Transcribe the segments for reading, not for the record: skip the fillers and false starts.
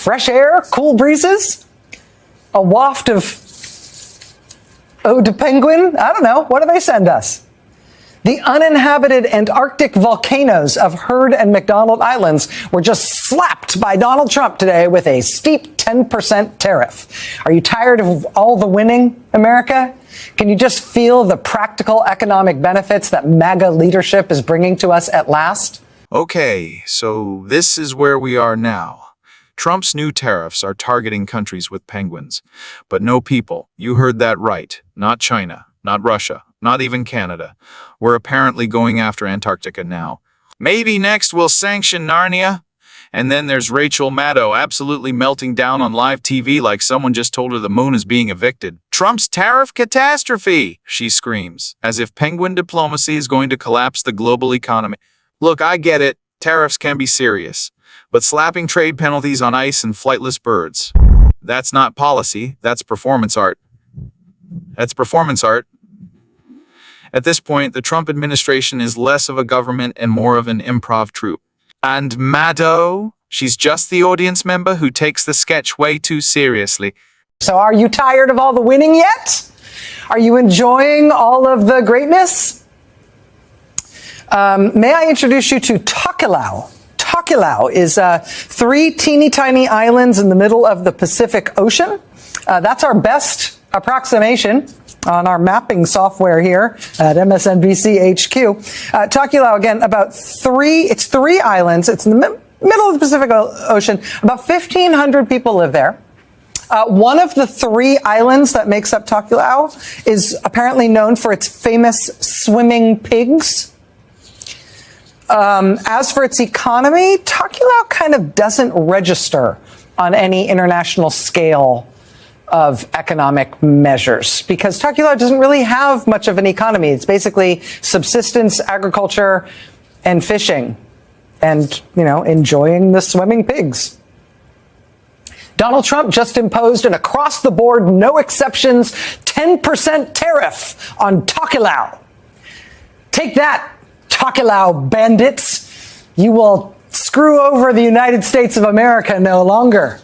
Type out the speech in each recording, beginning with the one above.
fresh air, cool breezes, a waft of ode to penguin. I don't know. What do they send us? The uninhabited Antarctic volcanoes of Heard and McDonald Islands were just slapped by Donald Trump today with a steep 10% tariff. Are you tired of all the winning, America? Can you just feel the practical economic benefits that MAGA leadership is bringing to us at last? Okay, so this is where we are now. Trump's new tariffs are targeting countries with penguins, but no people. You heard that right. Not China, not Russia, not even Canada. We're apparently going after Antarctica now. Maybe next we'll sanction Narnia? And then there's Rachel Maddow absolutely melting down on live TV like someone just told her the moon is being evicted. Trump's tariff catastrophe, she screams, as if penguin diplomacy is going to collapse the global economy. Look, I get it. Tariffs can be serious. But slapping trade penalties on ice and flightless birds, that's not policy, that's performance art. That's performance art. At this point, the Trump administration is less of a government and more of an improv troupe. And Maddow, she's just the audience member who takes the sketch way too seriously. So are you tired of all the winning yet? Are you enjoying all of the greatness? May I introduce you to Tokelau? Tokelau is 3 teeny tiny islands in the middle of the Pacific Ocean. That's our best approximation on our mapping software here at MSNBC HQ. Tokelau, again, it's 3 islands. It's in the middle of the Pacific Ocean. About 1,500 people live there. One of the 3 islands that makes up Tokelau is apparently known for its famous swimming pigs. As for its economy, Tokelau kind of doesn't register on any international scale of economic measures because Tokelau doesn't really have much of an economy. It's basically subsistence, agriculture, and fishing and, enjoying the swimming pigs. Donald Trump just imposed an across-the-board, no exceptions, 10% tariff on Tokelau. Take that, Tokelau bandits. You will screw over the United States of America no longer.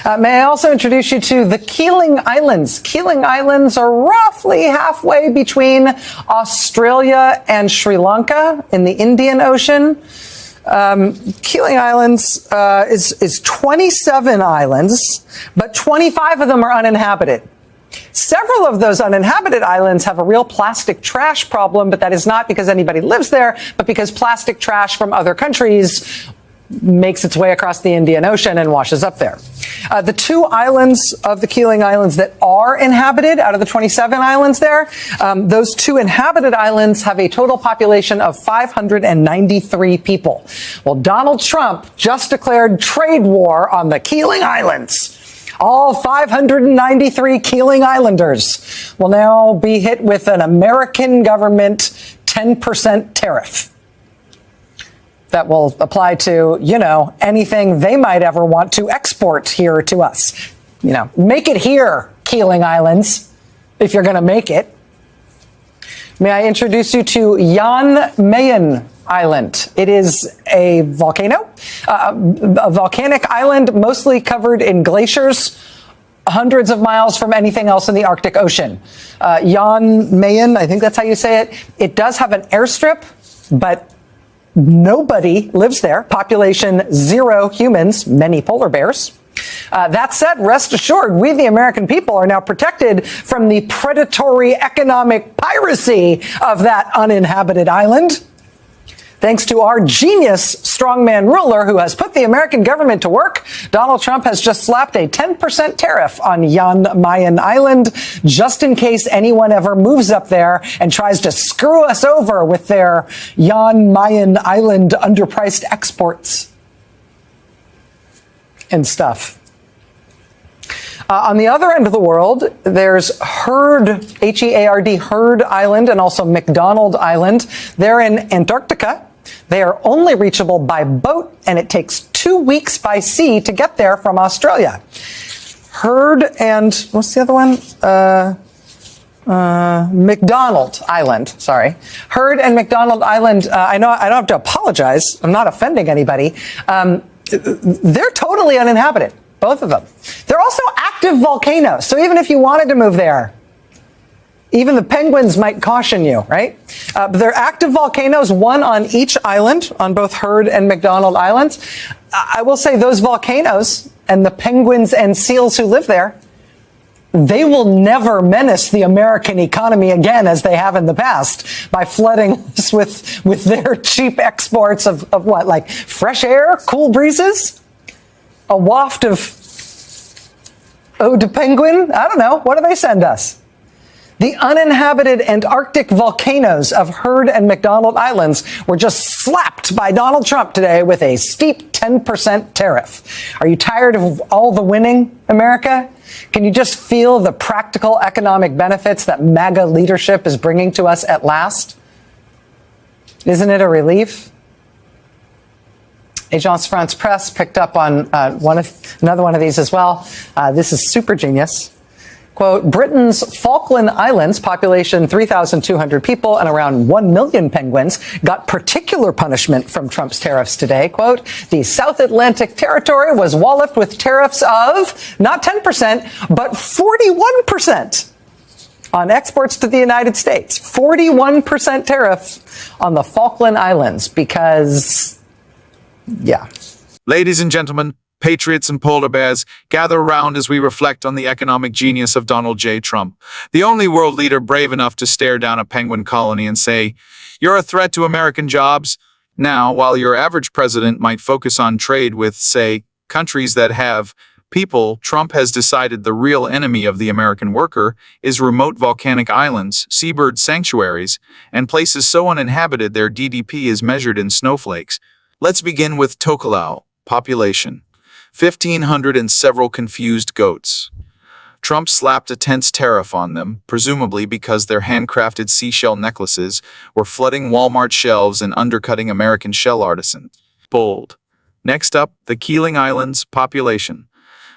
May I also introduce you to the Keeling Islands. Keeling Islands are roughly halfway between Australia and Sri Lanka in the Indian Ocean. Keeling Islands is 27 islands, but 25 of them are uninhabited. Several of those uninhabited islands have a real plastic trash problem, but that is not because anybody lives there, but because plastic trash from other countries makes its way across the Indian Ocean and washes up there. The 2 islands of the Keeling Islands that are inhabited out of the 27 islands there, those 2 inhabited islands have a total population of 593 people. Well, Donald Trump just declared trade war on the Keeling Islands. All 593 Keeling Islanders will now be hit with an American government 10% tariff that will apply to, anything they might ever want to export here to us. Make it here, Keeling Islands, if you're going to make it. May I introduce you to Jan Mayen Island. It is a volcano, a volcanic island mostly covered in glaciers, hundreds of miles from anything else in the Arctic Ocean. Jan Mayen, I think that's how you say it. It does have an airstrip, but nobody lives there. Population 0 humans, many polar bears. That said, rest assured, we the American people are now protected from the predatory economic piracy of that uninhabited island. Thanks to our genius strongman ruler who has put the American government to work, Donald Trump has just slapped a 10% tariff on Jan Mayen Island, just in case anyone ever moves up there and tries to screw us over with their Jan Mayen Island underpriced exports and stuff. On the other end of the world, there's Heard, H-E-A-R-D, Heard Island, and also McDonald Island. They're in Antarctica. They are only reachable by boat, and it takes 2 weeks by sea to get there from Australia. Heard and, what's the other one? McDonald Island, sorry. Heard and McDonald Island, I know I don't have to apologize. I'm not offending anybody. They're totally uninhabited. both of them. They're also active volcanoes. So even if you wanted to move there, even the penguins might caution you, right? But they're active volcanoes, one on each island, on both Heard and McDonald Islands. I will say those volcanoes and the penguins and seals who live there, they will never menace the American economy again as they have in the past by flooding us with their cheap exports of what, like fresh air, cool breezes, a waft of eau de penguin? I don't know. What do they send us? The uninhabited Antarctic volcanoes of Heard and McDonald Islands were just slapped by Donald Trump today with a steep 10% tariff. Are you tired of all the winning, America? Can you just feel the practical economic benefits that MAGA leadership is bringing to us at last? Isn't it a relief? Agence France Presse picked up on another one of these as well. This is super genius. Quote, Britain's Falkland Islands, population 3,200 people and around 1 million penguins, got particular punishment from Trump's tariffs today. Quote, the South Atlantic territory was walloped with tariffs of not 10%, but 41% on exports to the United States. 41% tariff on the Falkland Islands because, yeah. Ladies and gentlemen, patriots and polar bears, gather around as we reflect on the economic genius of Donald J. Trump, the only world leader brave enough to stare down a penguin colony and say, "You're a threat to American jobs." Now, while your average president might focus on trade with, say, countries that have people, Trump has decided the real enemy of the American worker is remote volcanic islands, seabird sanctuaries, and places so uninhabited their GDP is measured in snowflakes. Let's begin with Tokelau, population 1,500 and several confused goats. Trump slapped a tense tariff on them, presumably because their handcrafted seashell necklaces were flooding Walmart shelves and undercutting American shell artisans. Bold. Next up, the Keeling Islands, population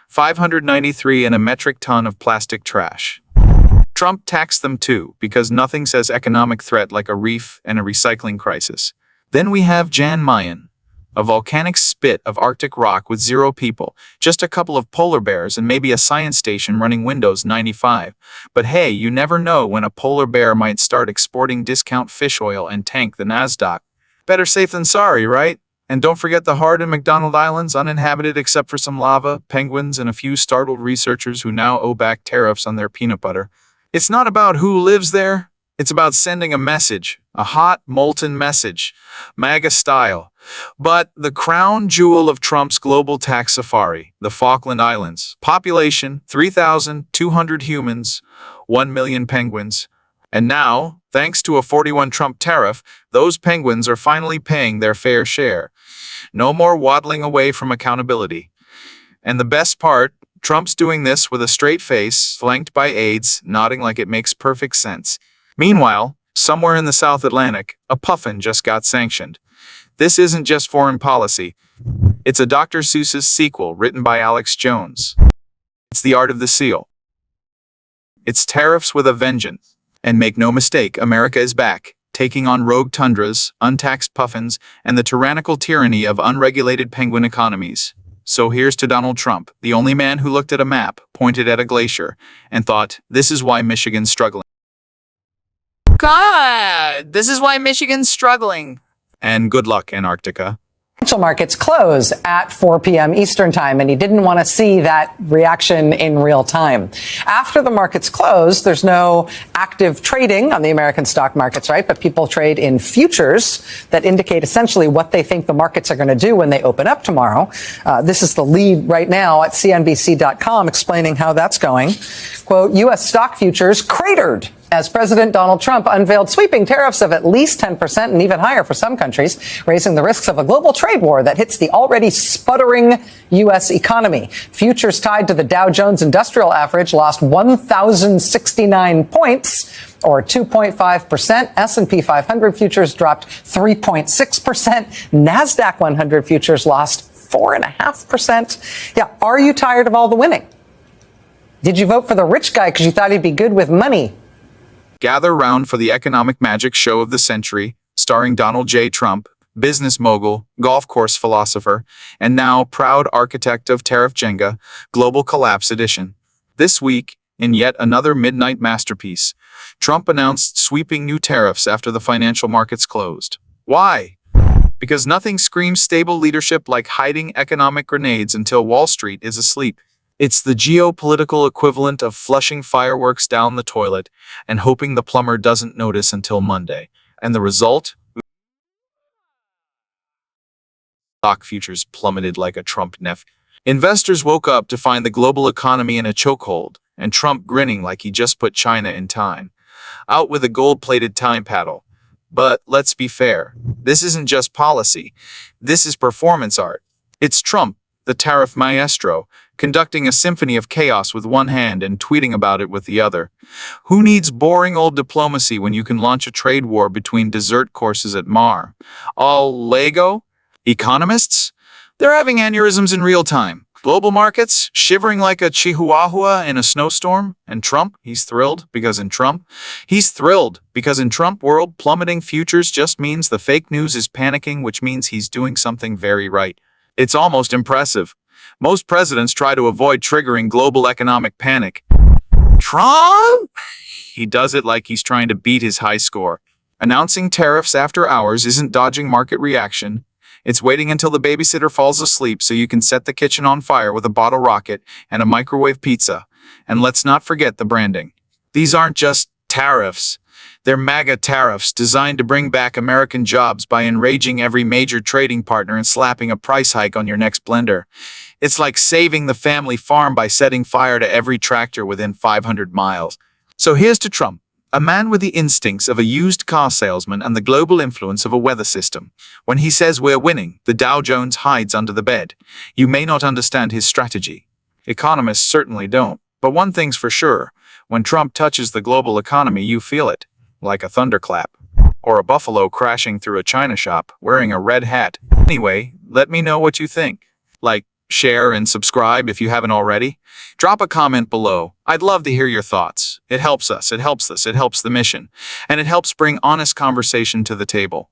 593 and a metric ton of plastic trash. Trump taxed them too, because nothing says economic threat like a reef and a recycling crisis. Then we have Jan Mayen, a volcanic spit of Arctic rock with 0 people, just a couple of polar bears and maybe a science station running Windows 95. But hey, you never know when a polar bear might start exporting discount fish oil and tank the NASDAQ. Better safe than sorry, right? And don't forget the Heard and McDonald Islands, uninhabited except for some lava, penguins, and a few startled researchers who now owe back tariffs on their peanut butter. It's not about who lives there. It's about sending a message, a hot, molten message, MAGA style. But the crown jewel of Trump's global tax safari, the Falkland Islands, population 3,200 humans, 1 million penguins. And now, thanks to a 41 Trump tariff, those penguins are finally paying their fair share. No more waddling away from accountability. And the best part, Trump's doing this with a straight face, flanked by aides, nodding like it makes perfect sense. Meanwhile, somewhere in the South Atlantic, a puffin just got sanctioned. This isn't just foreign policy. It's a Dr. Seuss's sequel written by Alex Jones. It's The Art of the Seal. It's tariffs with a vengeance. And make no mistake, America is back, taking on rogue tundras, untaxed puffins, and the tyrannical tyranny of unregulated penguin economies. So here's to Donald Trump, the only man who looked at a map, pointed at a glacier, and thought, this is why Michigan's struggling. God, this is why Michigan's struggling. And good luck, Antarctica. Financial markets close at 4 p.m. Eastern time, and he didn't want to see that reaction in real time. After the markets close, there's no active trading on the American stock markets, right? But people trade in futures that indicate essentially what they think the markets are going to do when they open up tomorrow. This is the lead right now at CNBC.com explaining how that's going. Quote, U.S. stock futures cratered as President Donald Trump unveiled sweeping tariffs of at least 10% and even higher for some countries, raising the risks of a global trade war that hits the already sputtering U.S. economy. Futures tied to the Dow Jones Industrial Average lost 1,069 points, or 2.5%. S&P 500 futures dropped 3.6%. NASDAQ 100 futures lost 4.5%. Yeah, are you tired of all the winning? Did you vote for the rich guy because you thought he'd be good with money? Gather round for the economic magic show of the century, starring Donald J. Trump, business mogul, golf course philosopher, and now proud architect of Tariff Jenga, Global Collapse Edition. This week, in yet another midnight masterpiece, Trump announced sweeping new tariffs after the financial markets closed. Why? Because nothing screams stable leadership like hiding economic grenades until Wall Street is asleep. It's the geopolitical equivalent of flushing fireworks down the toilet and hoping the plumber doesn't notice until Monday. And the result? Stock futures plummeted like a Trump nef. Investors woke up to find the global economy in a chokehold, and Trump grinning like he just put China in time. Out with a gold-plated time paddle. But let's be fair, this isn't just policy. This is performance art. It's Trump, the tariff maestro, conducting a symphony of chaos with one hand and tweeting about it with the other. Who needs boring old diplomacy when you can launch a trade war between dessert courses at Mar? All Lego? Economists? They're having aneurysms in real time. Global markets shivering like a chihuahua in a snowstorm. And Trump, he's thrilled because in Trump world, plummeting futures just means the fake news is panicking, which means he's doing something very right. It's almost impressive. Most presidents try to avoid triggering global economic panic. Trump? He does it like he's trying to beat his high score. Announcing tariffs after hours isn't dodging market reaction. It's waiting until the babysitter falls asleep so you can set the kitchen on fire with a bottle rocket and a microwave pizza. And let's not forget the branding. These aren't just tariffs. They're MAGA tariffs designed to bring back American jobs by enraging every major trading partner and slapping a price hike on your next blender. It's like saving the family farm by setting fire to every tractor within 500 miles. So here's to Trump, a man with the instincts of a used car salesman and the global influence of a weather system. When he says we're winning, the Dow Jones hides under the bed. You may not understand his strategy. Economists certainly don't. But one thing's for sure, when Trump touches the global economy, you feel it. Like a thunderclap. Or a buffalo crashing through a china shop wearing a red hat. Anyway, let me know what you think. Like, share, and subscribe if you haven't already. Drop a comment below. I'd love to hear your thoughts. It helps us, it helps the mission, and it helps bring honest conversation to the table.